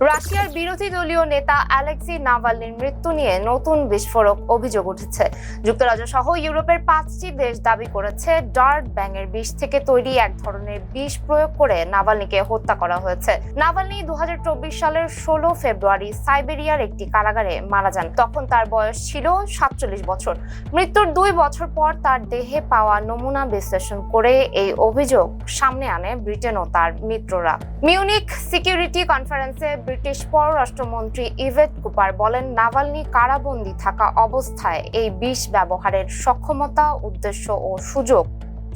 রাশিয়ার বিরোধী দলীয় নেতা অ্যালেক্সি নাভালনির মৃত্যু নিয়ে নতুন বিস্ফোরক অভিযোগ উঠেছে। যুক্তরাজ্য সহ ইউরোপের 5টি দেশ দাবি করেছে ডার্ট ব্যাঙের বিষ থেকে তৈরি এক ধরনের বিষ প্রয়োগ করে নাভালনিকে হত্যা করা হয়েছে। নাভালনি 2024 সালের 16 ফেব্রুয়ারি সাইবেরিয়ার একটি কারাগারে মারা যান। তখন তার বয়স ছিল 47 বছর। মৃত্যুর 2 বছর পর তার দেহে পাওয়া নমুনা বিশ্লেষণ করে এই অভিযোগ সামনে আনে ব্রিটেন ও তার মিত্ররা। মিউনিখ সিকিউরিটি কনফারেন্সে ব্রিটিশ পররাষ্ট্রমন্ত্রী ইভেট কুপার বলেন, নাভালনি কারাবন্দী থাকা অবস্থায় এই বিষ ব্যবহারের সক্ষমতা, উদ্দেশ্য ও সুযোগ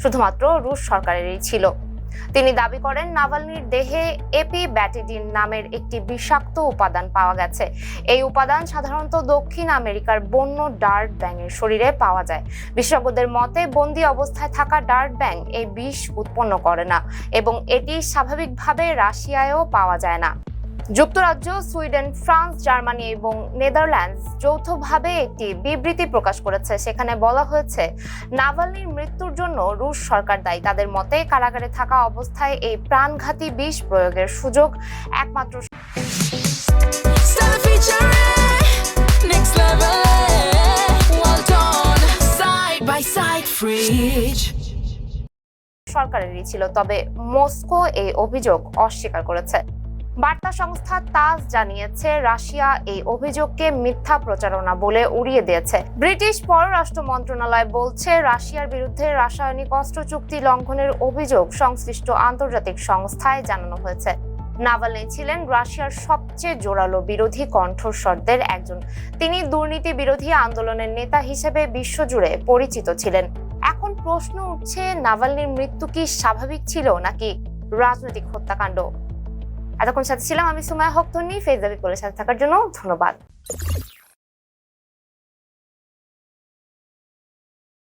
শুধুমাত্র রুশ সরকারেরই ছিল। তিনি দাবি করেন, নাভালনির দেহে এপিব্যাটিডিন নামের একটি বিষাক্ত উপাদান পাওয়া গেছে। এই উপাদান সাধারণত দক্ষিণ আমেরিকার বন্য ডার্ট ব্যাঙের শরীরে পাওয়া যায়। বিশেষজ্ঞদের মতে, বন্দি অবস্থায় থাকা ডার্ট ব্যাঙ এই বিষ উৎপন্ন করে না এবং এটি স্বাভাবিকভাবে রাশিয়ায়ও পাওয়া যায় না। যুক্তরাজ্য, সুইডেন, ফ্রান্স, জার্মানি এবং নেদারল্যান্ডস যৌথভাবে একটি বিবৃতি প্রকাশ করেছে। সেখানে বলা হয়েছে, নাভালনির মৃত্যুর জন্য রুশ সরকার দায়ী। তাদের মতে, কারাগারে থাকা অবস্থায় এই প্রাণঘাতী বিষ প্রয়োগের সুযোগ একমাত্র সরকারেরই ছিল। তবে মস্কো এই অভিযোগ অস্বীকার করেছে। বার্তা সংস্থা তাস জানিয়েছে, রাশিয়া এই অভিযোগকে মিথ্যা প্রচারণা বলে উড়িয়ে দিয়েছে। ব্রিটিশ পররাষ্ট্র মন্ত্রণালয় বলছে, রাশিয়ার বিরুদ্ধে রাসায়নিক অস্ত্র চুক্তি লঙ্ঘনের অভিযোগ সংশ্লিষ্ট আন্তর্জাতিক সংস্থায় জানানো হয়েছে। নাভালনি ছিলেন রাশিয়ার সবচেয়ে জোরালো বিরোধী কণ্ঠস্বরদের একজন। তিনি দুর্নীতি বিরোধী আন্দোলনের নেতা হিসেবে বিশ্বজুড়ে পরিচিত ছিলেন। এখন প্রশ্ন উঠছে, নাভালনির মৃত্যু কি স্বাভাবিক ছিল নাকি রাজনৈতিক হত্যাকাণ্ড? এতক্ষণ সাথে ছিলাম আমি সুমাইয়া হক তন্নি। ফেসবুকে সাথে থাকার জন্য ধন্যবাদ।